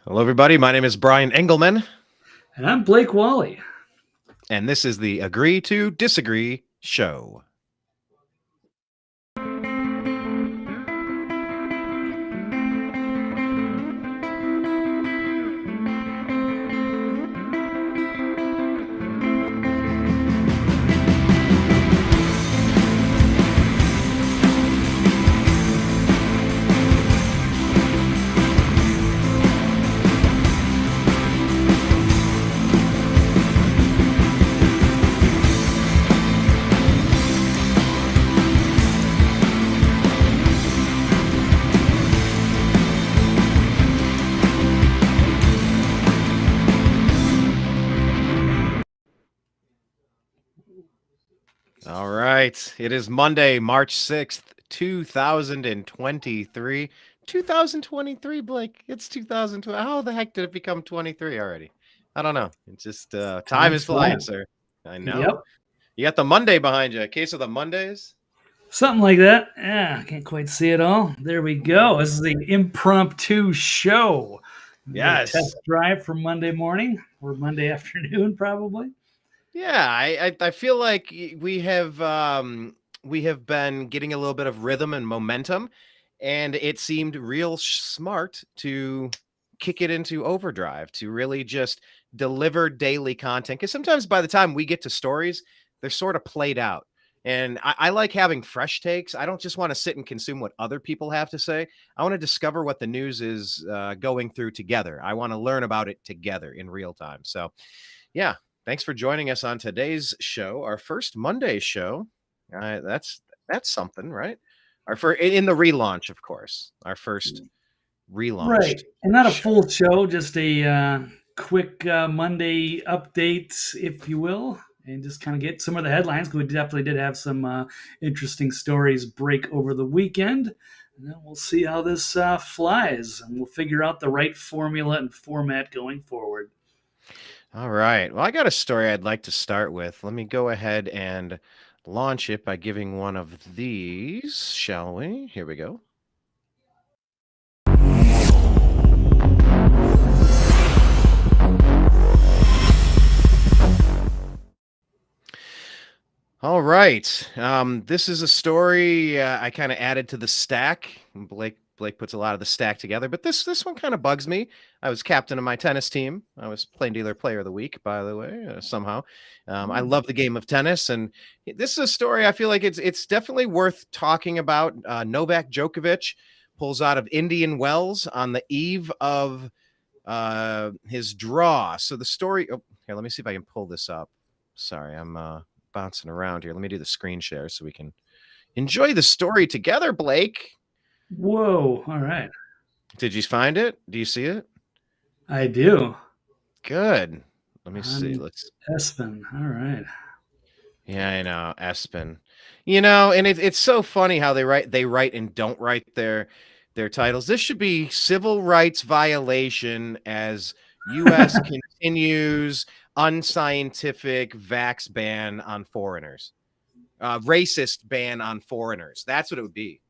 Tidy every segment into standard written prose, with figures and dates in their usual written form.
Hello, everybody. My name is Brian Engelman, And I'm Blake Walley. and this is the Agree to Disagree show. All right. It is Monday, March 6th, 2023. 2023, Blake. It's 2020. How the heck did it become 23 already? I don't know. It's just time is flying, sir. I know. Yep. You got the Monday behind you. A case of the Mondays? Something like that. Yeah, I can't quite see it all. There we go. This is the impromptu show. Yes. Test drive for Monday morning or Monday afternoon, probably. Yeah, I feel like we have been getting a little bit of rhythm and momentum, and it seemed real smart to kick it into overdrive to really just deliver daily content. Because sometimes by the time we get to stories, they're sort of played out. And I like having fresh takes. I don't just want to sit and consume what other people have to say. I want to discover what the news is going through together. I want to learn about it together in real time. So, yeah, thanks for joining us on today's show, our first Monday show. That's something, right? In the relaunch, of course, our first relaunch. Right. And not a full show, just a quick Monday update, if you will, and just kind of get some of the headlines. We definitely did have some interesting stories break over the weekend. And then we'll see how this flies, and we'll figure out the right formula and format going forward. All right. Well, I got a story I'd like to start with. Let me go ahead and launch it by giving one of these, shall we? Here we go. All right. This is a story I kind of added to the stack. Blake puts a lot of the stack together, but this one kind of bugs me. I was captain of my tennis team. I was Plain Dealer Player of the Week, by the way. Somehow, I love the game of tennis, and this is a story I feel like it's definitely worth talking about. Novak Djokovic pulls out of Indian Wells on the eve of his draw. So the story. Oh, here, let me see if I can pull this up. Sorry, I'm bouncing around here. Let me do the screen share so we can enjoy the story together, Blake. Whoa. All right. Did you find it? Do you see it? I do. Good. Let me see. Let's Espen. All right. Yeah, I know. Espen. And it's so funny how they write and don't write their titles. This should be civil rights violation as U.S. continues unscientific vax ban on foreigners, racist ban on foreigners. That's what it would be.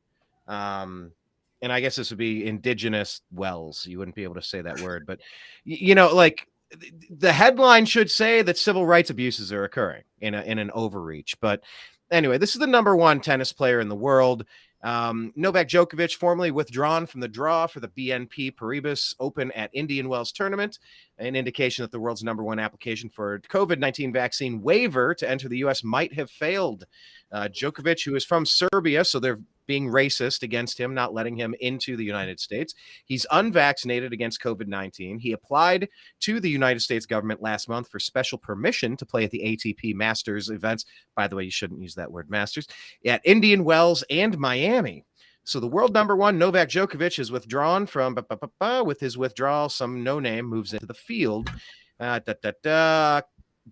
And I guess this would be indigenous wells. You wouldn't be able to say that word, but like the headline should say that civil rights abuses are occurring in an overreach. But anyway, this is the number one tennis player in the world. Novak Djokovic formally withdrawn from the draw for the BNP Paribas Open at Indian Wells tournament, an indication that the world's number one application for COVID-19 vaccine waiver to enter the U.S. might have failed. Djokovic, who is from Serbia, so they're being racist against him, not letting him into the United States. He's unvaccinated against COVID-19. He applied to the United States government last month for special permission to play at the ATP Masters events. By the way, you shouldn't use that word Masters, at Indian Wells and Miami. So the world number one, Novak Djokovic, is withdrawn from, with his withdrawal, some no-name moves into the field.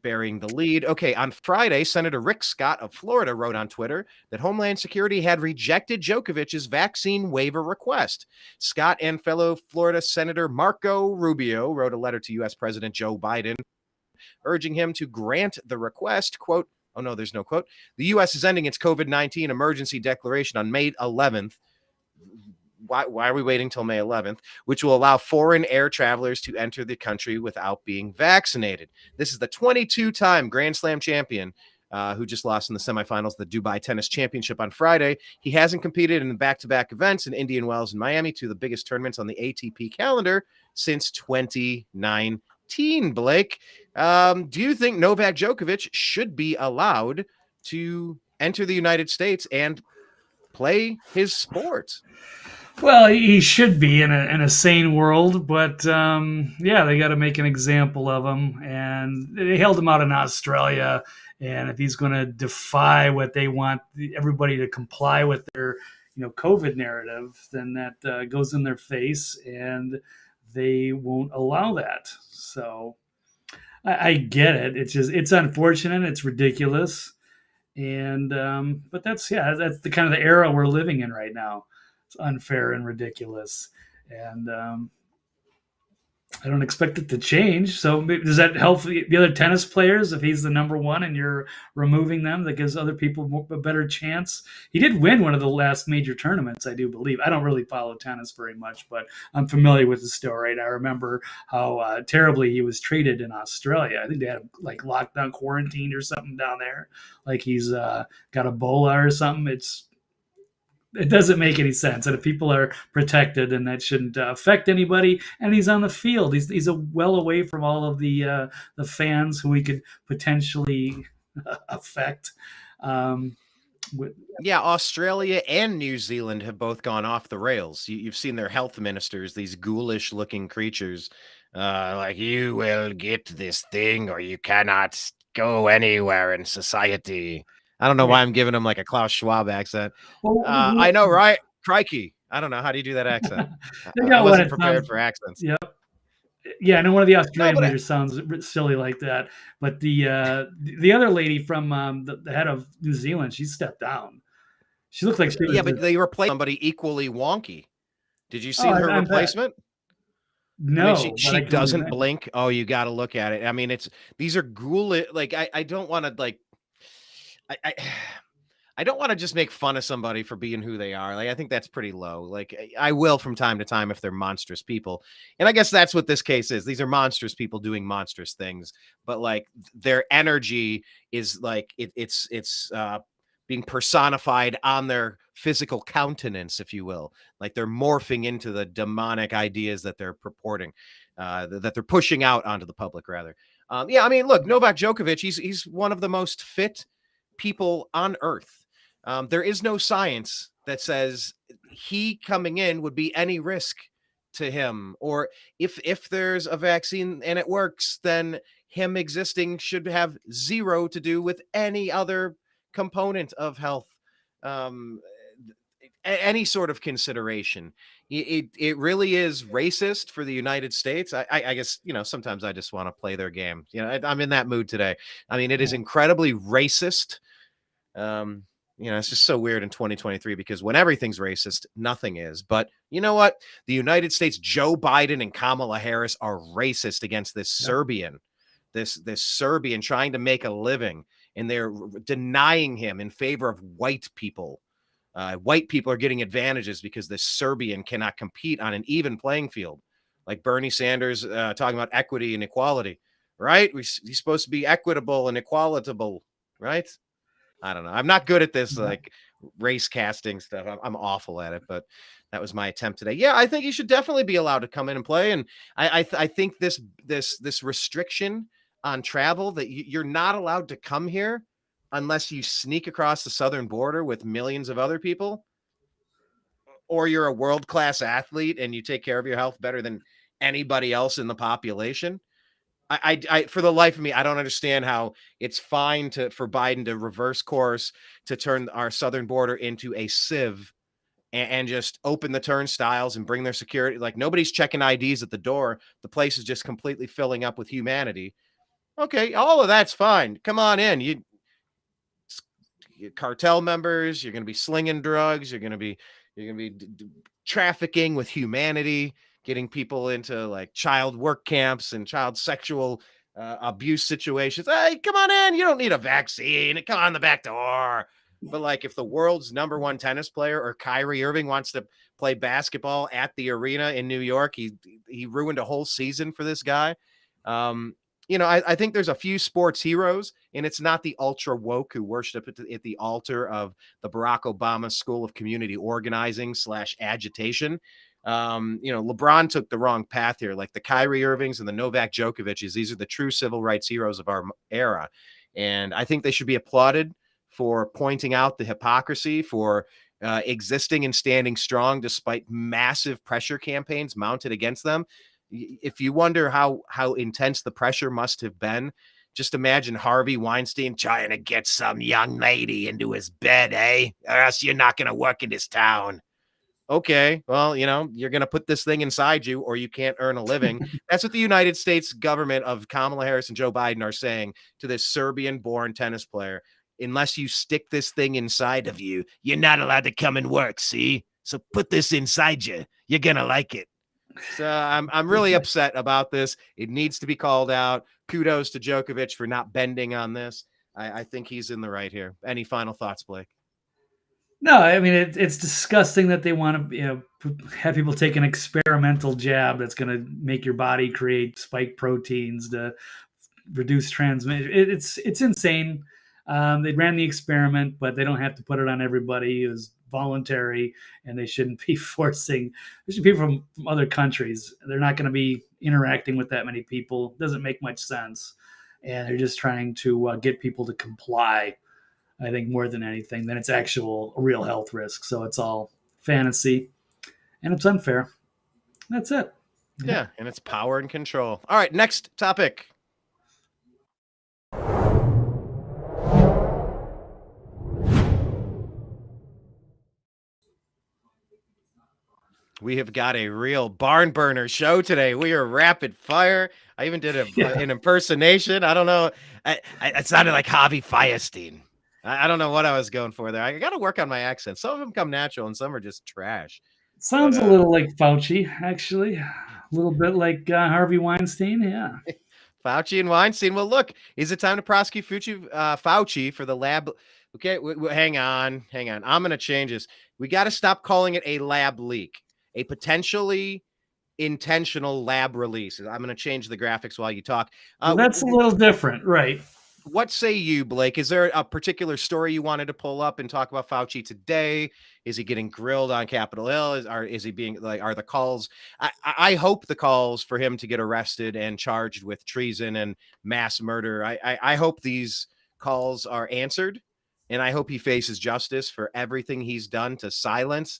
Burying the lead. Okay, on Friday, Senator Rick Scott of Florida wrote on Twitter that Homeland Security had rejected Djokovic's vaccine waiver request. Scott and fellow Florida Senator Marco Rubio wrote a letter to U.S. President Joe Biden urging him to grant the request. Quote, oh no, there's no quote. The U.S. is ending its COVID-19 emergency declaration on May 11th. why are we waiting till May 11th, which will allow foreign air travelers to enter the country without being vaccinated. This is the 22-time Grand Slam champion who just lost in the semifinals, the Dubai Tennis Championship on Friday. He hasn't competed in back-to-back events in Indian Wells and Miami, two of the biggest tournaments on the ATP calendar since 2019. Blake, do you think Novak Djokovic should be allowed to enter the United States and play his sport? Well, he should be in a sane world, but yeah, they got to make an example of him, and they held him out in Australia. And if he's going to defy what they want everybody to comply with their, COVID narrative, then that goes in their face, and they won't allow that. So I get it. It's unfortunate. It's ridiculous, and but that's the kind of the era we're living in right now. It's unfair and ridiculous, and I don't expect it to change. So does that help the other tennis players if he's the number one and you're removing them? That gives other people a better chance. He did win one of the last major tournaments, I do believe. I don't really follow tennis very much, but I'm familiar with the story. And I remember how terribly he was treated in Australia. I think they had him like lockdown, quarantined or something down there. Like he's got Ebola or something. It doesn't make any sense. And if people are protected, then that shouldn't affect anybody. And he's on the field. He's well away from all of the fans who he could potentially affect. Yeah, Australia and New Zealand have both gone off the rails. You've seen their health ministers, these ghoulish-looking creatures, like, you will get this thing or you cannot go anywhere in society. I don't know why I'm giving him like a Klaus Schwab accent. I know, right? Crikey. I don't know. How do you do that accent? I wasn't prepared for accents. Yep. Yeah, I know one of the Australian leaders sounds silly like that. But the other lady from the head of New Zealand, she stepped down. She looked like she was. Yeah, but they replaced somebody equally wonky. Did you see her replacement? No, I mean, she doesn't blink. Oh, you got to look at it. I mean, these are ghoulish. Like, I don't want to like. I don't want to just make fun of somebody for being who they are. Like, I think that's pretty low. Like, I will from time to time if they're monstrous people. And I guess that's what this case is. These are monstrous people doing monstrous things, but like their energy is like it's being personified on their physical countenance, if you will. Like they're morphing into the demonic ideas that they're purporting, that they're pushing out onto the public, rather. Yeah, I mean, look, Novak Djokovic, he's one of the most fit people on earth. There is no science that says he coming in would be any risk to him, or if there's a vaccine and it works, then him existing should have zero to do with any other component of health, any sort of consideration. It really is racist for the United States. I guess, sometimes I just want to play their game. I'm in that mood today. I mean, it is incredibly racist. It's just so weird in 2023 because when everything's racist, nothing is. But you know what? The United States, Joe Biden and Kamala Harris are racist against this Serbian, this Serbian trying to make a living, and they're denying him in favor of white people. White people are getting advantages because this Serbian cannot compete on an even playing field. Like Bernie Sanders talking about equity and equality, right? He's supposed to be equitable and equalitable, right? I don't know. I'm not good at this like race casting stuff. I'm awful at it, but that was my attempt today. Yeah, I think he should definitely be allowed to come in and play. And I think this restriction on travel that you're not allowed to come here unless you sneak across the southern border with millions of other people, or you're a world-class athlete and you take care of your health better than anybody else in the population. I for the life of me, I don't understand how it's fine for Biden to reverse course, to turn our southern border into a sieve and just open the turnstiles and bring their security. Like nobody's checking IDs at the door. The place is just completely filling up with humanity. Okay, all of that's fine. Come on in. You cartel members, you're going to be slinging drugs, you're going to be trafficking with humanity, getting people into like child work camps and child sexual abuse situations. Hey, come on in. You don't need a vaccine. Come on the back door. But like if the world's number one tennis player or Kyrie Irving wants to play basketball at the arena in New York. He ruined a whole season for this guy. I think there's a few sports heroes, and it's not the ultra woke who worship at the altar of the Barack Obama School of Community Organizing / agitation. LeBron took the wrong path here. Like the Kyrie Irvings and the Novak Djokovic's, these are the true civil rights heroes of our era. And I think they should be applauded for pointing out the hypocrisy, for existing and standing strong despite massive pressure campaigns mounted against them. If you wonder how intense the pressure must have been, just imagine Harvey Weinstein trying to get some young lady into his bed, or else you're not going to work in this town. Okay, well, you're going to put this thing inside you or you can't earn a living. That's what the United States government of Kamala Harris and Joe Biden are saying to this Serbian-born tennis player. Unless you stick this thing inside of you, you're not allowed to come and work, see? So put this inside you. You're going to like it. So I'm really upset about this. It needs to be called out. Kudos to Djokovic for not bending on this. I think he's in the right here. Any final thoughts, Blake? No, I mean it's disgusting that they want to have people take an experimental jab that's going to make your body create spike proteins to reduce transmission. It's insane. They ran the experiment, but they don't have to put it on everybody. It was voluntary, and they shouldn't be forcing. There should be people from other countries. They're not going to be interacting with that many people. It doesn't make much sense, and they're just trying to get people to comply. I think more than anything, then it's actual real health risk. So it's all fantasy, and it's unfair. That's it. Yeah, and it's power and control. All right, next topic. We have got a real barn burner show today. We are rapid fire. I even did an impersonation. I don't know. It sounded like Javi Firestein. I don't know what I was going for there. I got to work on my accent. Some of them come natural and some are just trash. Sounds a little like Fauci, actually. A little bit like Harvey Weinstein, yeah. Fauci and Weinstein. Well, look, is it time to prosecute Fauci for the lab? Okay, hang on. I'm going to change this. We got to stop calling it a lab leak. A potentially intentional lab release. I'm going to change the graphics while you talk. Well, that's a little different, right? What say you, Blake? Is there a particular story you wanted to pull up and talk about Fauci today? Is he getting grilled on Capitol Hill? Is he being like? Are the calls? I hope the calls for him to get arrested and charged with treason and mass murder. I hope these calls are answered, and I hope he faces justice for everything he's done to silence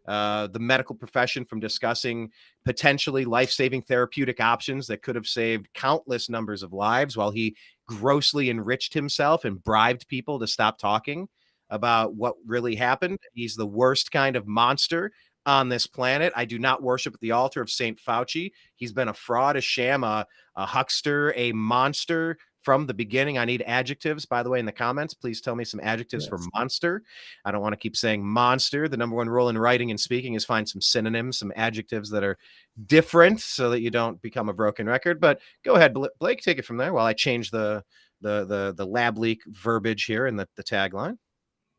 the medical profession from discussing potentially life-saving therapeutic options that could have saved countless numbers of lives while he grossly enriched himself and bribed people to stop talking about what really happened. He's the worst kind of monster on this planet. I do not worship at the altar of St. Fauci. He's been a fraud, a sham, a huckster, a monster from the beginning. I need adjectives, by the way, in the comments. Please tell me some adjectives for monster. I don't want to keep saying monster. The number one rule in writing and speaking is find some synonyms, some adjectives that are different so that you don't become a broken record. But go ahead, Blake, take it from there while I change the lab leak verbiage here in the tagline.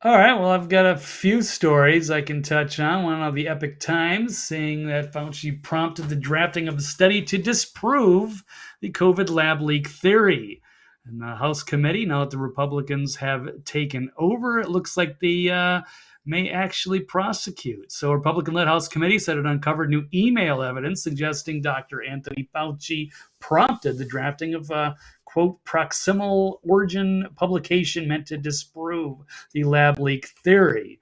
All right. Well, I've got a few stories I can touch on. One of the Epic Times saying that Fauci prompted the drafting of a study to disprove the COVID lab leak theory. And the House committee, now that the Republicans have taken over, it looks like they may actually prosecute. So a Republican-led House committee said it uncovered new email evidence suggesting Dr. Anthony Fauci prompted the drafting of quote, proximal origin publication meant to disprove the lab leak theory.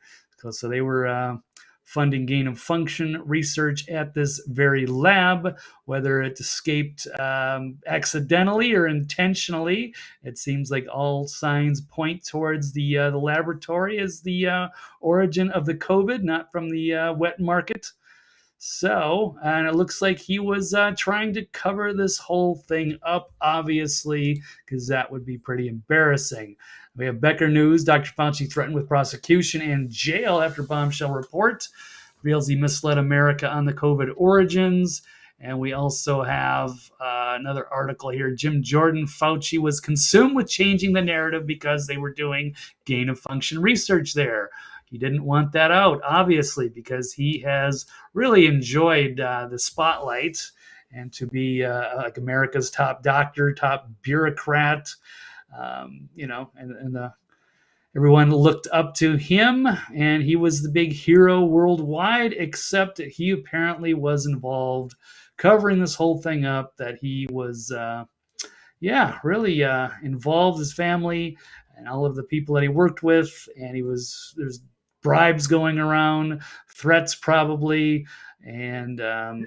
So they were funding gain of function research at this very lab, whether it escaped accidentally or intentionally. It seems like all signs point towards the laboratory as the origin of the COVID, not from the wet market. So, and it looks like he was trying to cover this whole thing up, obviously, because that would be pretty embarrassing. We have Becker News. Dr. Fauci threatened with prosecution and jail after bombshell report reveals he misled America on the COVID origins. And we also have another article here. Jim Jordan, Fauci was consumed with changing the narrative because they were doing gain of function research there. He didn't want that out, obviously, because he has really enjoyed the spotlight and to be like America's top doctor, top bureaucrat, and everyone looked up to him, and he was the big hero worldwide, except that he apparently was involved covering this whole thing up, that he was really involved his family and all of the people that he worked with, and there's bribes going around, threats probably, and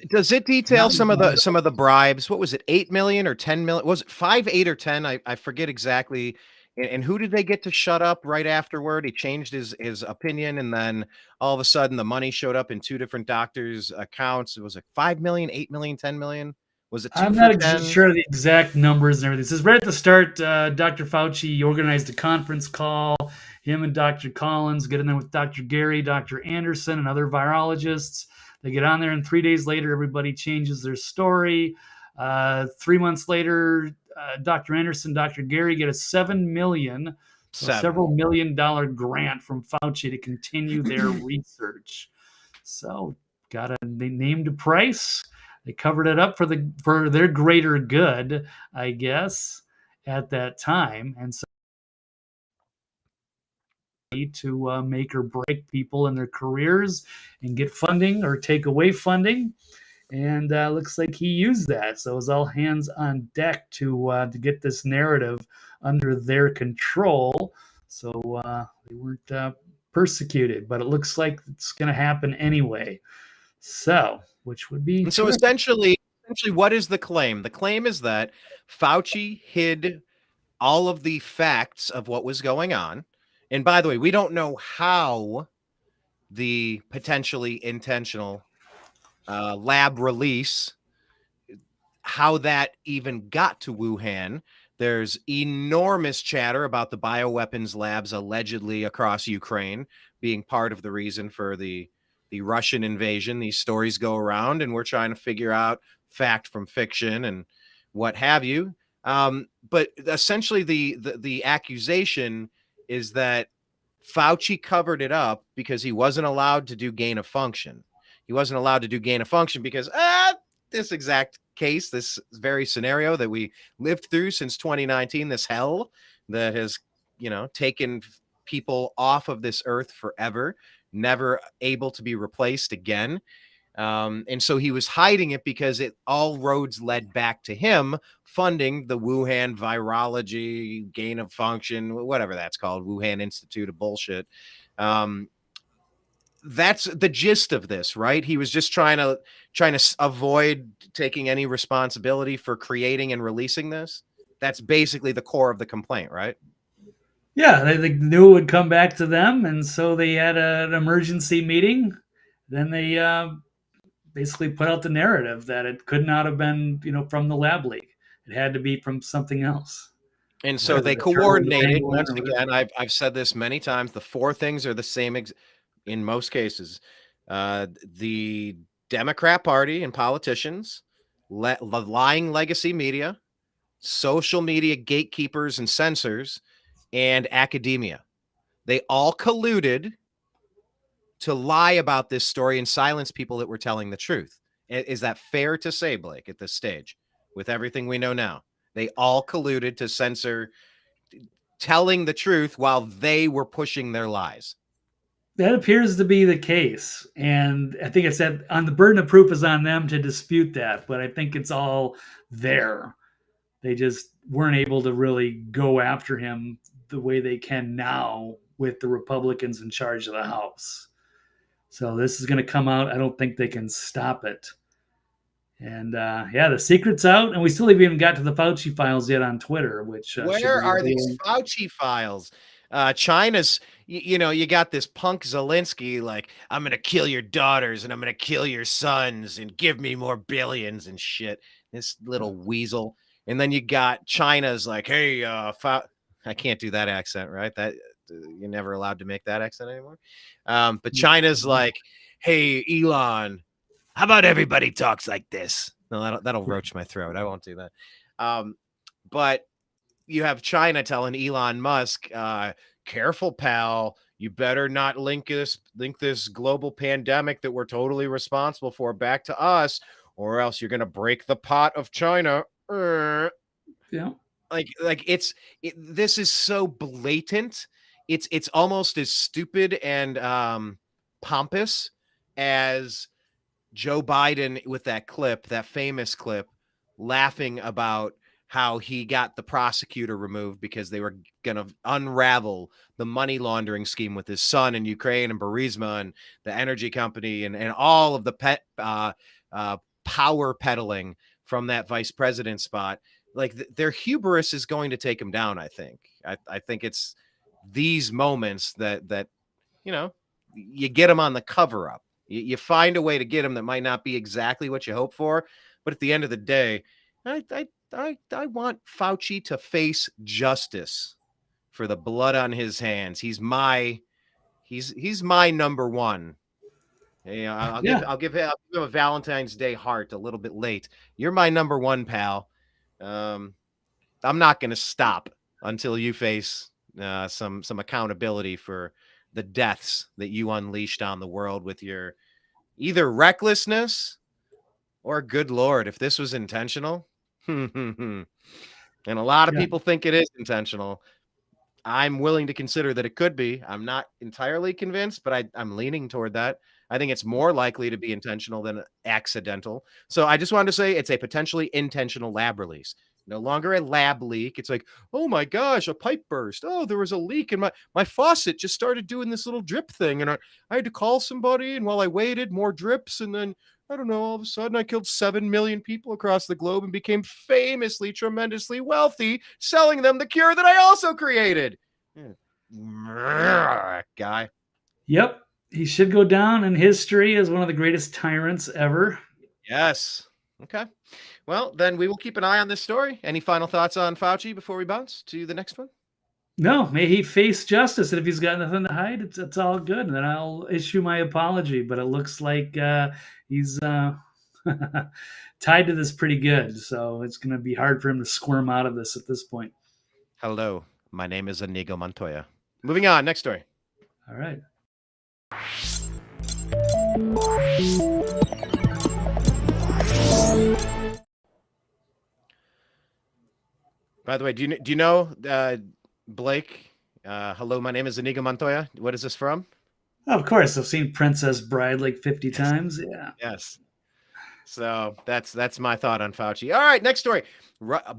Does it detail some of the bribes? What was it, 8 million or 10 million? Was it 5, 8, or 10? I forget exactly. And who did they get to shut up right afterward? He changed his opinion, and then all of a sudden the money showed up in two different doctors' accounts. It was like 5 million, 8 million, 10 million. Was it 2 I'm for not 10? sure the exact numbers and everything. It says right at the start, Dr. Fauci organized a conference call. Him and Dr. Collins get in there with Dr. Gary, Dr. Anderson, and other virologists. They get on there, and 3 days later, everybody changes their story. 3 months later, Dr. Anderson, Dr. Gary get a $7 million, so several $1 million grant from Fauci to continue their research. So, they named a price. They covered it up for their greater good, I guess, at that time, and so to make or break people in their careers and get funding or take away funding. And looks like he used that. So it was all hands on deck to get this narrative under their control. So they weren't persecuted, but it looks like it's going to happen anyway. So, which would be And so essentially, what is the claim? The claim is that Fauci hid all of the facts of what was going on. And by the way, we don't know how the potentially intentional lab release, how that even got to Wuhan. There's enormous chatter about the bioweapons labs allegedly across Ukraine being part of the reason for the Russian invasion. These stories go around, and we're trying to figure out fact from fiction and what have you. But essentially, the accusation is that Fauci covered it up because he wasn't allowed to do gain of function. He wasn't allowed to do gain of function because this exact case, this very scenario that we lived through since 2019, this hell that has, taken people off of this earth forever, never able to be replaced again. And so he was hiding it because all roads led back to him funding the Wuhan virology, gain of function, whatever that's called, Wuhan Institute of bullshit. That's the gist of this, right? He was just trying to avoid taking any responsibility for creating and releasing this. That's basically the core of the complaint, right? Yeah, they knew it would come back to them, and so they had an emergency meeting. Then they basically put out the narrative that it could not have been, from the lab leak. It had to be from something else. And so they coordinated. Once again, I've said this many times. The four things are the same in most cases. The Democrat Party and politicians, the lying legacy media, social media gatekeepers and censors, and academia. They all colluded to lie about this story and silence people that were telling the truth. Is that fair to say, Blake, at this stage, with everything we know now? They all colluded to censor telling the truth while they were pushing their lies. That appears to be the case. And I think it's that on the burden of proof is on them to dispute that. But I think it's all there. They just weren't able to really go after him the way they can now with the Republicans in charge of the House. So this is going to come out. I don't think they can stop it. And the secret's out, and we still haven't even got to the Fauci files yet on Twitter. Which where are these Fauci files? China's, you got this punk Zelensky like, I'm gonna kill your daughters and I'm gonna kill your sons and give me more billions and shit. This little weasel. And then you got China's like, hey, I can't do that accent, right? That you're never allowed to make that accent anymore. But China's like, hey, Elon, how about everybody talks like this? No, that'll roach my throat. I won't do that. But you have China telling Elon Musk, careful, pal, you better not link this global pandemic that we're totally responsible for back to us, or else you're going to break the pot of China. Yeah. This is so blatant. It's almost as stupid and pompous as Joe Biden with that clip, that famous clip, laughing about how he got the prosecutor removed because they were going to unravel the money laundering scheme with his son in Ukraine and Burisma and the energy company and all of the power peddling from that vice president spot. Like their hubris is going to take him down. I think it's these moments that you get them on the cover up. You find a way to get them that might not be exactly what you hope for, but at the end of the day, I want Fauci to face justice for the blood on his hands. He's my number one. I'll give him a Valentine's Day heart a little bit late. You're my number one, pal. I'm not going to stop until you face some accountability for the deaths that you unleashed on the world with your either recklessness or, good Lord, if this was intentional. And a lot of people think it is intentional. I'm willing to consider that it could be. I'm not entirely convinced, but I'm leaning toward that. I think it's more likely to be intentional than accidental. So I just wanted to say it's a potentially intentional lab release. No longer a lab leak. It's like, oh my gosh, a pipe burst. Oh, there was a leak and my faucet just started doing this little drip thing. And I had to call somebody. And while I waited, more drips. And then, I don't know, all of a sudden I killed 7 million people across the globe and became famously, tremendously wealthy, selling them the cure that I also created. Guy. Yep. He should go down in history as one of the greatest tyrants ever. Yes. Okay. Well, then we will keep an eye on this story. Any final thoughts on Fauci before we bounce to the next one? No, may he face justice. And if he's got nothing to hide, it's all good. And then I'll issue my apology. But it looks like he's tied to this pretty good. So it's going to be hard for him to squirm out of this at this point. Hello. My name is Inigo Montoya. Moving on. Next story. All right. By the way, do you know Blake? Hello, my name is Inigo Montoya. What is this from? Oh, of course, I've seen Princess Bride like 50 times. Yeah. Yes. So that's my thought on Fauci. All right, next story.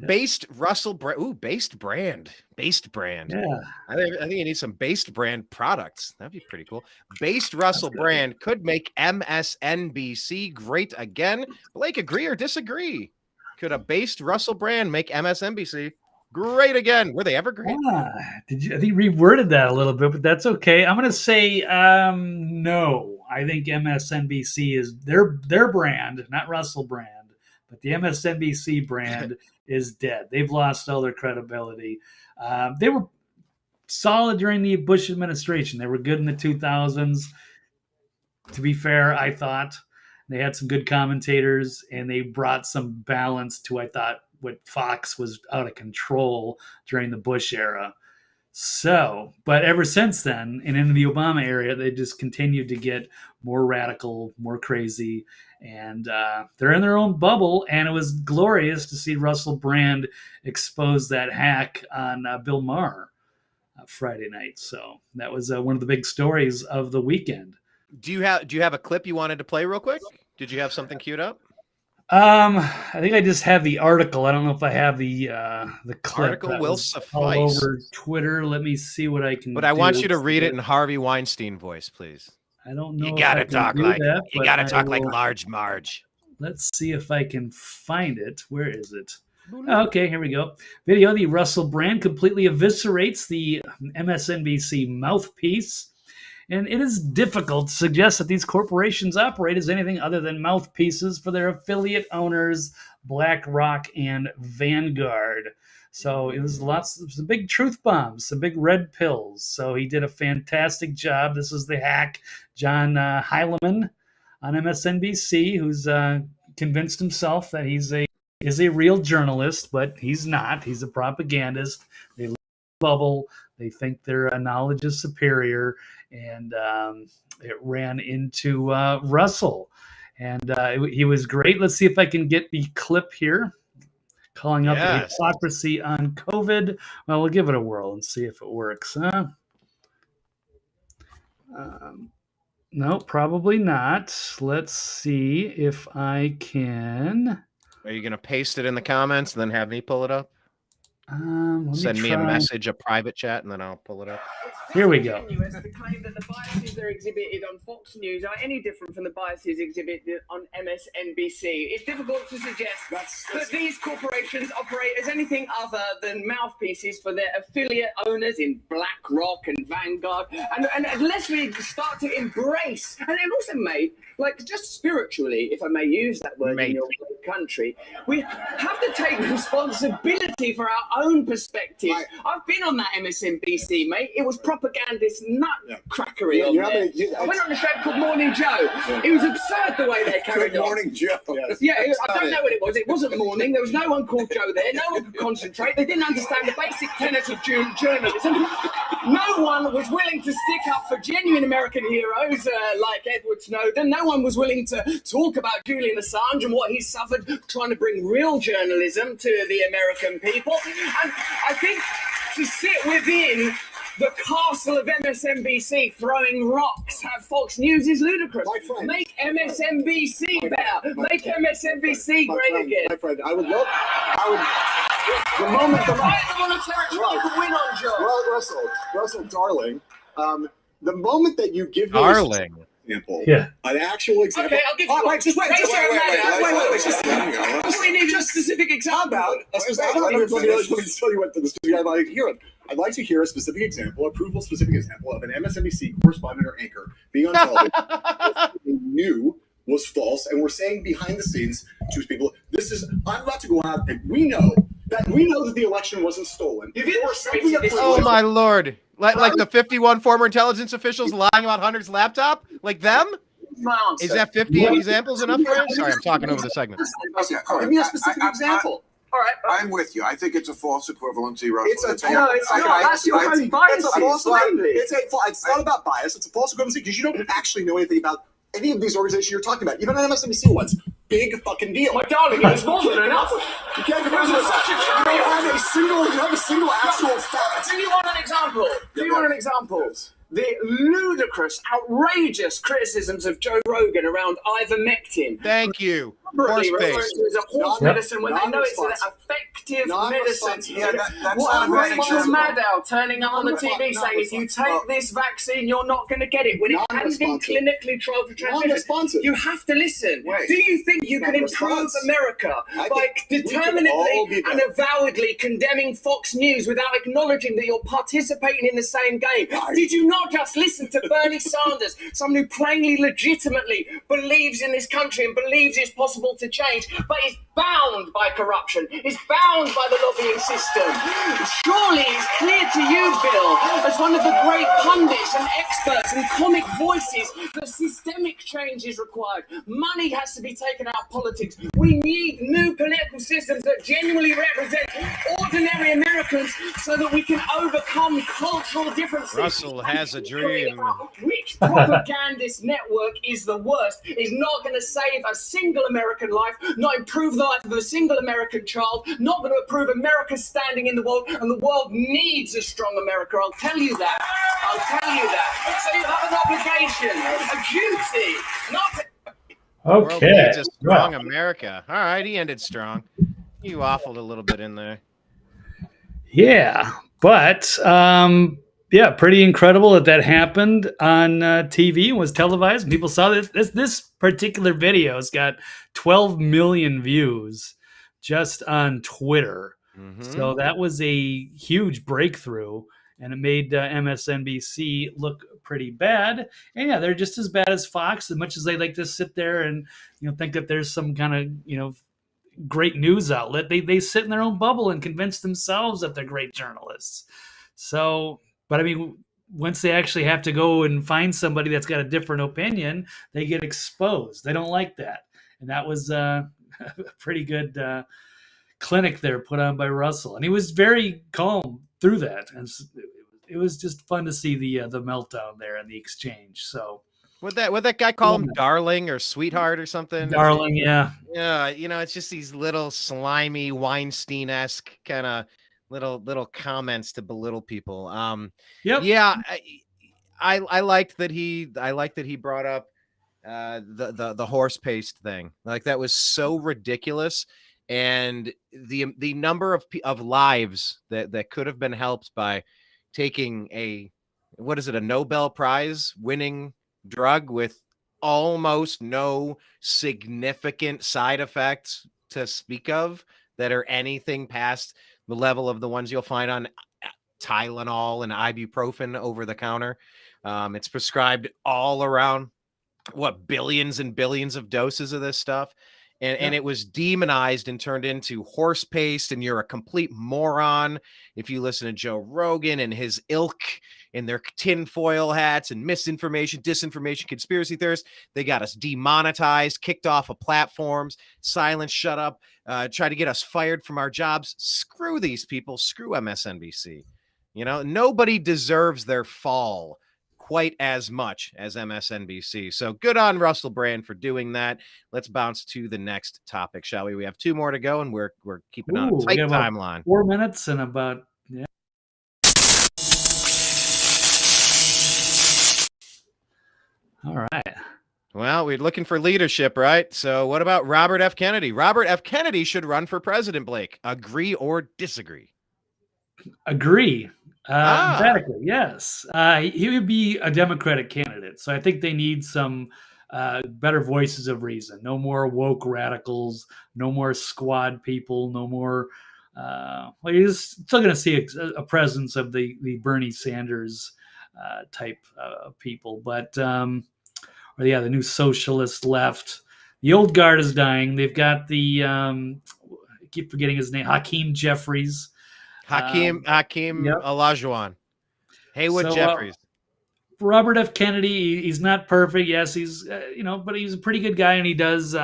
Based Russell brand. Ooh, based brand. Yeah. I think you need some based brand products. That'd be pretty cool. Based Russell brand could make MSNBC great again. Blake, agree or disagree? Could a based Russell brand make MSNBC great again? Were they ever great? I think reworded that a little bit, but that's okay. I'm going to say no. I think MSNBC is their brand, not Russell brand, but the MSNBC brand is dead. They've lost all their credibility. They were solid during the Bush administration. They were good in the 2000s. To be fair, I thought they had some good commentators and they brought some balance to, I thought, what Fox was out of control during the Bush era. So, but ever since then, and into the Obama era, they just continued to get more radical, more crazy, and they're in their own bubble. And it was glorious to see Russell Brand expose that hack on Bill Maher Friday night. So that was one of the big stories of the weekend. Do you have a clip you wanted to play real quick? Did you have something queued up? I think I just have the article. I don't know if I have the clip. Article will suffice. All over Twitter. Let me see what I can. But I want you to read it in Harvey Weinstein voice, please. I don't know. You gotta talk like Large Marge. Let's see if I can find it. Where is it? Okay, here we go. Video: the Russell Brand completely eviscerates the MSNBC mouthpiece. And it is difficult to suggest that these corporations operate as anything other than mouthpieces for their affiliate owners, BlackRock and Vanguard. So it was some big truth bombs, some big red pills. So he did a fantastic job. This is the hack, John Heilemann on MSNBC, who's convinced himself that he's a real journalist, but he's not. He's a propagandist. They bubble. They think their knowledge is superior, and it ran into Russell. And he was great. Let's see if I can get the clip here. Calling up the hypocrisy on COVID. Well, we'll give it a whirl and see if it works. No, probably not. Let's see if I can. Are you going to paste it in the comments and then have me pull it up? Send me a message, a private chat, and then I'll pull it up. Here we go. The claim that the biases that are exhibited on Fox News are any different from the biases exhibited on MSNBC. It's difficult to suggest that these corporations operate as anything other than mouthpieces for their affiliate owners in BlackRock and Vanguard. And unless we start to embrace, and it also made, like, just spiritually, if I may use that word in your country, we have to take responsibility for our own perspective. I've been on that MSNBC, mate. It was propagandist nutcrackery on there. I went on a show called Morning Joe. It was absurd the way they carried on. Morning Joe. Yeah, I don't know what it was. It wasn't morning. There was no one called Joe there. No one could concentrate. They didn't understand the basic tenets of journalism. No one was willing to stick up for genuine American heroes like Edward Snowden. No one was willing to talk about Julian Assange and what he suffered trying to bring real journalism to the American people. And I think to sit within the castle of MSNBC throwing rocks at Fox News is ludicrous. Make MSNBC better. Make MSNBC great again. My friend, I would. The moment the win on Joe. Russell, darling. The moment that you give me Darling. Example, an actual example. Okay, I'll give you. Wait. We need a specific example. Let me tell you what the specific I'd like to hear. I'd like to hear a specific example, a provable specific example of an MSNBC correspondent or anchor being on television they knew was false, and we're saying behind the scenes to people, I'm about to go out, and we know that the election wasn't stolen. Oh my Lord. Like the 51 former intelligence officials lying about Hunter's laptop? Like them? Is that 50 examples enough for you? Sorry, I'm talking over the segment. Okay, give me a specific example. All right. I'm with you. I think it's a false equivalency, Russell. It's not. That's your own bias. It's not about bias. It's a false equivalency because you don't actually know anything about any of these organizations you're talking about. Even on MSNBC ones. Big fucking deal. My darling, it's more than enough. You can't have a single actual fact. Do you want an example? The ludicrous, outrageous criticisms of Joe Rogan around ivermectin. Thank you. It's a horse medicine when they know it's an effective medicine. What Rachel Maddow turning up on the TV saying, if you take this vaccine, you're not going to get it. When it hasn't been clinically trialed for transmission, you have to listen. Do you think you can improve America by determinedly and avowedly condemning Fox News without acknowledging that you're participating in the same game? Did you not just listen to Bernie Sanders, someone who plainly, legitimately believes in this country and believes it's possible to change, but is bound by corruption, is bound by the lobbying system? Surely it's clear to you, Bill, as one of the great pundits and experts and comic voices, that systemic change is required. Money has to be taken out of politics. We need new political systems that genuinely represent ordinary Americans so that we can overcome cultural differences. Russell has a dream. Which propagandist network is the worst, is not going to save a single American life, not improve the life of a single American child, not going to improve America's standing in the world, and the world needs a strong America. I'll tell you that. So you have an obligation, a duty, not to... Okay. The world needs a strong America. All right, he ended strong. You waffled a little bit in there. Yeah, but pretty incredible that happened on TV and was televised. People saw this particular video has got 12 million views just on Twitter. Mm-hmm. So that was a huge breakthrough, and it made MSNBC look pretty bad. And yeah, they're just as bad as Fox, as much as they like to sit there and think that there's some kind of great news outlet. They sit in their own bubble and convince themselves that they're great journalists. So, but I mean, once they actually have to go and find somebody that's got a different opinion, they get exposed. They don't like that. And that was a pretty good clinic there put on by Russell, and he was very calm through that, and it was just fun to see the meltdown there and the exchange. So Would that guy call him darling or sweetheart or something? Darling, yeah. Yeah, it's just these little slimy Weinstein-esque kind of little comments to belittle people. Yep. Yeah, I liked that he brought up the horse paste thing. Like, that was so ridiculous, and the number of lives that could have been helped by taking a Nobel Prize winning drug with almost no significant side effects to speak of that are anything past the level of the ones you'll find on Tylenol and ibuprofen over the counter. It's prescribed all around, billions and billions of doses of this stuff. And it was demonized and turned into horse paste, and you're a complete moron if you listen to Joe Rogan and his ilk and their tinfoil hats and misinformation, disinformation, conspiracy theorists. They got us demonetized, kicked off of platforms, silenced, shut up, try to get us fired from our jobs. Screw these people. Screw MSNBC. Nobody deserves their fall quite as much as MSNBC. So good on Russell Brand for doing that. Let's bounce to the next topic, shall we? We have 2 more to go, and we're keeping on a tight timeline. 4 minutes and about All right. Well, we're looking for leadership, right? So what about Robert F. Kennedy? Robert F. Kennedy should run for president, Blake. Agree or disagree? Agree. Emphatically, yes. He would be a Democratic candidate. So I think they need some better voices of reason. No more woke radicals, no more squad people, no more. You're still going to see a presence of the Bernie Sanders type people. But, the new socialist left. The old guard is dying. They've got I keep forgetting his name, Hakeem Jeffries. Hakeem Olajuwon. Haywood Jeffries. Robert F. Kennedy, he's not perfect. Yes, he's, but he's a pretty good guy, and he does,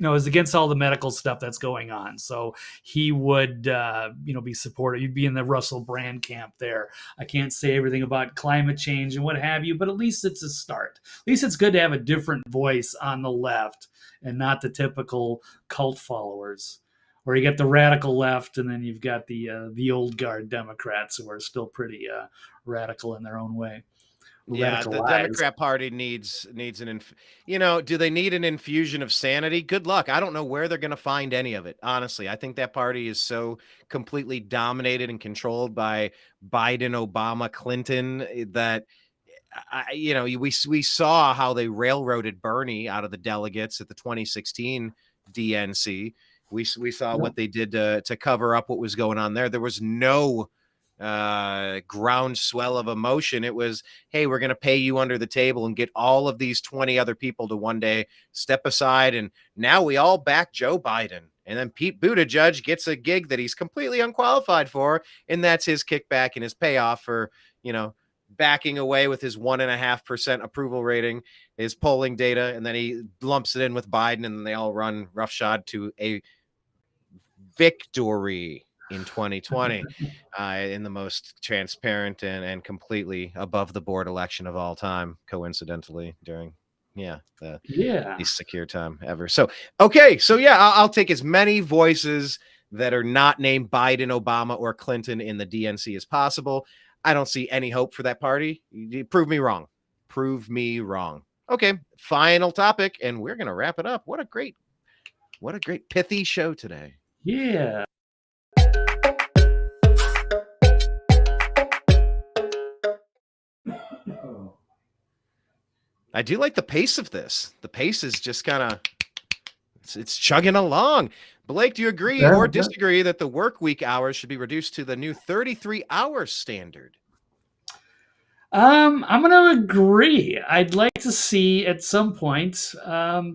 is against all the medical stuff that's going on. So he would, be supportive. You'd be in the Russell Brand camp there. I can't say everything about climate change and what have you, but at least it's a start. At least it's good to have a different voice on the left and not the typical cult followers. Or you get the radical left, and then you've got the old guard Democrats who are still pretty radical in their own way. Yeah, the Democrat Party needs an do they need an infusion of sanity? Good luck. I don't know where they're going to find any of it. Honestly, I think that party is so completely dominated and controlled by Biden, Obama, Clinton that we saw how they railroaded Bernie out of the delegates at the 2016 DNC. We saw what they did to cover up what was going on there. There was no groundswell of emotion. It was, hey, we're going to pay you under the table and get all of these 20 other people to one day step aside. And now we all back Joe Biden. And then Pete Buttigieg gets a gig that he's completely unqualified for. And that's his kickback and his payoff for, backing away with his 1.5% approval rating, his polling data. And then he lumps it in with Biden, and then they all run roughshod to a victory in 2020 in the most transparent and completely above the board election of all time, coincidentally during the least secure time ever. So I'll take as many voices that are not named Biden, Obama, or Clinton in the DNC as possible. I don't see any hope for that party. Prove me wrong. Okay, final topic, and we're gonna wrap it up. What a great pithy show today. Yeah. I do like the pace of this. The pace is just kind of it's chugging along. Blake, do you agree or disagree that the work week hours should be reduced to the new 33-hour standard? I'm going to agree. I'd like to see at some point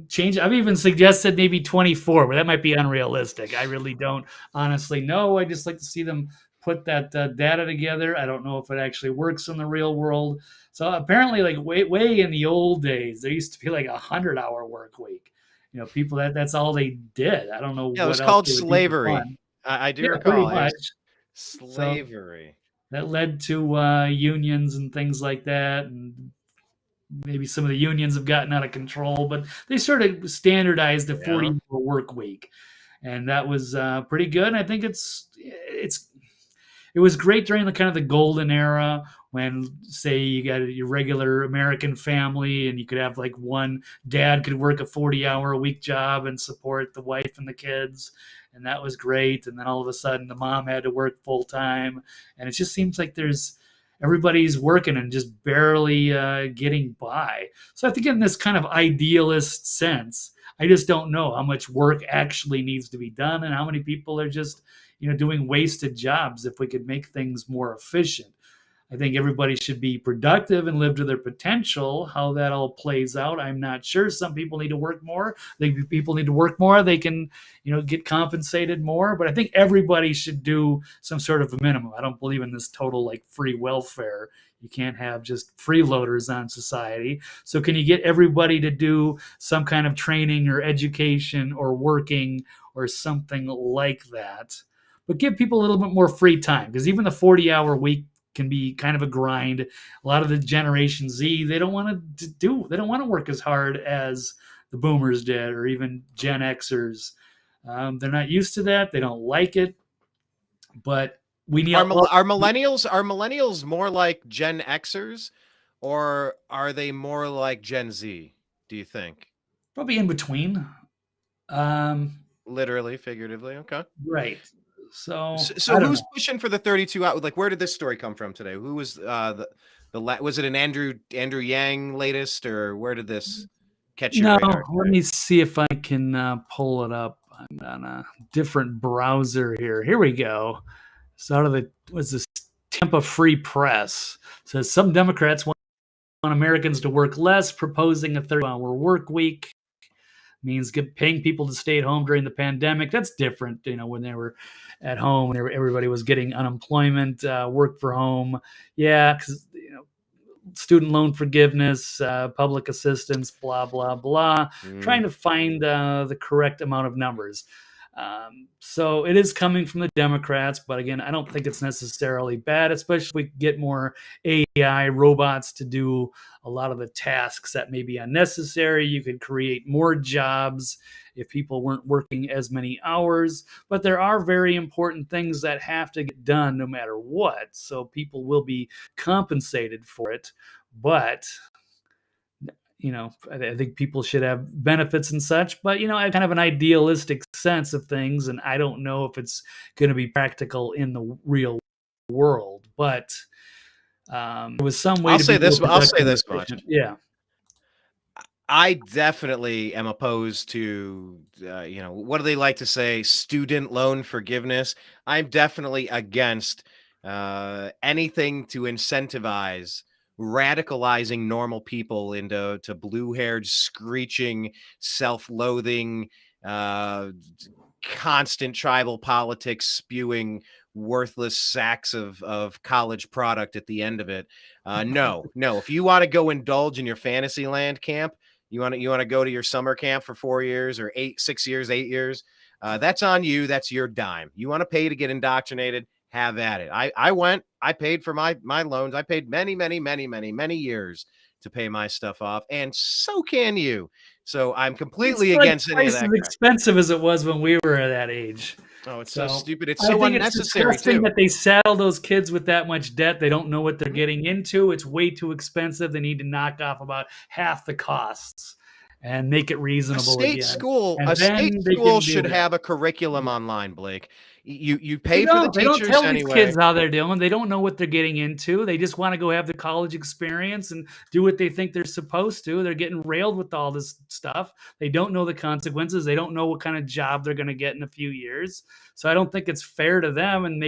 change. I've even suggested maybe 24, but that might be unrealistic. I really don't honestly know. I just like to see them put that data together. I don't know if it actually works in the real world. So apparently, like way in the old days, there used to be like 100-hour work week. people that's all they did. I don't know Yeah, it was what else called they would do for slavery. fun. I do Yeah, pretty recall. It much. was So slavery. that led to unions and things like that, and maybe some of the unions have gotten out of control, but they sort of standardized a Yeah. 40-hour work week, and that was pretty good. And I think it was great during the kind of the golden era when, say, you got your regular American family and you could have like one dad could work a 40-hour a week job and support the wife and the kids. And that was great. And then all of a sudden the mom had to work full time. And it just seems like everybody's working and just barely getting by. So I think in this kind of idealist sense, I just don't know how much work actually needs to be done and how many people are just doing wasted jobs if we could make things more efficient. I think everybody should be productive and live to their potential. How that all plays out, I'm not sure. Some people need to work more. I think people need to work more. They can, get compensated more. But I think everybody should do some sort of a minimum. I don't believe in this total like free welfare. You can't have just freeloaders on society. So can you get everybody to do some kind of training or education or working or something like that? But give people a little bit more free time, because even the 40-hour week can be kind of a grind. A lot of the Generation Z, they don't want to work as hard as the boomers did, or even Gen Xers. They're not used to that. They don't like it. But we need are millennials more like Gen Xers, or are they more like Gen Z, do you think? Probably in between. Literally, figuratively. Okay. Right. So who's pushing for the 32 hour? Like, where did this story come from today? Who was was it an Andrew Yang latest, or where did this catch your radar? Let me see if I can pull it up. I'm on a different browser here. Here we go. So out of this Tampa Free Press says some Democrats want Americans to work less, proposing a 30-hour work week. Means paying people to stay at home during the pandemic. That's different, when they were at home, everybody was getting unemployment, work for home. Yeah, because student loan forgiveness, public assistance, blah blah blah. Trying to find the correct amount of numbers. So it is coming from the Democrats, but again, I don't think it's necessarily bad, especially if we get more AI robots to do a lot of the tasks that may be unnecessary. You could create more jobs if people weren't working as many hours, but there are very important things that have to get done no matter what. So people will be compensated for it, but I think people should have benefits and such, but I have kind of an idealistic sense of things, and I don't know if it's going to be practical in the real world. But it was some way. I'll say this much. Yeah, I definitely am opposed to, what do they like to say? Student loan forgiveness. I'm definitely against anything to incentivize radicalizing normal people into blue-haired, screeching, self-loathing, constant tribal politics spewing worthless sacks of college product at the end of it. No. If you want to go indulge in your fantasy land camp, you want to go to your summer camp for 4 years or 6 years, 8 years. That's on you. That's your dime. You want to pay to get indoctrinated? Have at it. I went. I paid for my loans. I paid many years to pay my stuff off, and so can you. So I'm completely against any of that. As expensive as it was when we were at that age. Oh, it's so stupid. It's so unnecessary it's too. That they saddle those kids with that much debt. They don't know what they're getting into. It's way too expensive. They need to knock off about half the costs and make it reasonable. A state school should have a curriculum online, Blake. You pay for the teachers. They don't tell these kids how they're doing. They don't know what they're getting into. They just want to go have the college experience and do what they think they're supposed to. They're getting railed with all this stuff. They don't know the consequences. They don't know what kind of job they're going to get in a few years. So I don't think it's fair to them and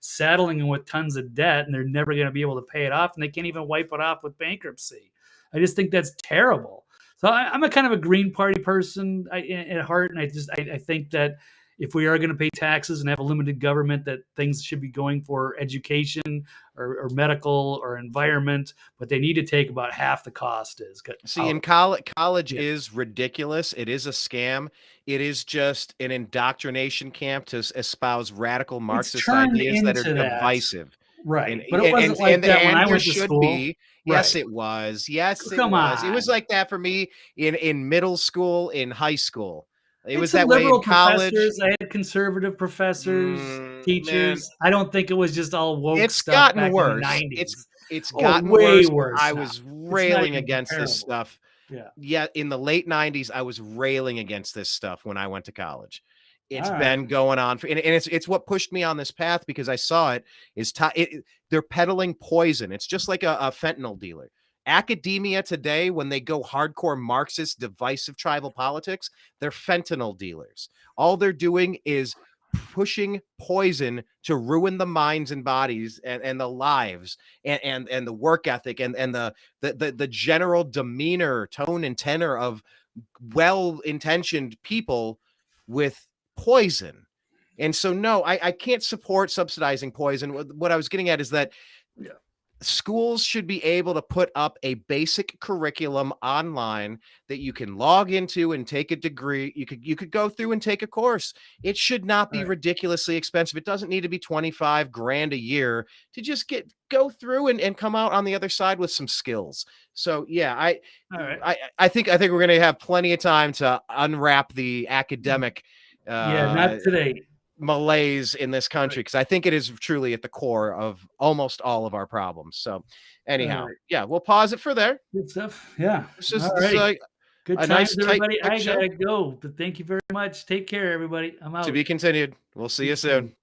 saddling them with tons of debt, and they're never going to be able to pay it off, and they can't even wipe it off with bankruptcy. I just think that's terrible. So I'm a kind of a Green Party person at heart, and I think that if we are going to pay taxes and have a limited government, that things should be going for education or medical or environment, but they need to take about half the cost is. See, in college is ridiculous. It is a scam. It is just an indoctrination camp to espouse radical Marxist ideas that are divisive. Right. But it wasn't like that when I went to school. Yes, it was. Yes, it was. It was like that for me in middle school, in high school. It was that way in college. I had conservative professors, teachers. Man. I don't think it was just all woke it's stuff. Gotten worse. In the 90s. It's gotten way worse. I was railing against comparable. This stuff. Yeah. In the late 90s, I was railing against this stuff when I went to college. It's been going on and it's what pushed me on this path, because I saw it is they're peddling poison. It's just like a fentanyl dealer. Academia today, when they go hardcore Marxist, divisive tribal politics, they're fentanyl dealers. All they're doing is pushing poison to ruin the minds and bodies and the lives and the work ethic and the general demeanor, tone, and tenor of well-intentioned people with poison. And so, no, I can't support subsidizing poison. What I was getting at is that schools should be able to put up a basic curriculum online that you can log into and take a degree. You could go through and take a course. It should not be ridiculously expensive. It doesn't need to be $25,000 a year to just go through and come out on the other side with some skills. So yeah, I think we're going to have plenty of time to unwrap the academic not today. malaise in this country, because I think it is truly at the core of almost all of our problems. So anyhow, we'll pause it for there. Good stuff. Yeah. This is good times, nice, everybody. I gotta go, but thank you very much. Take care, everybody. I'm out. To be continued. We'll see you soon.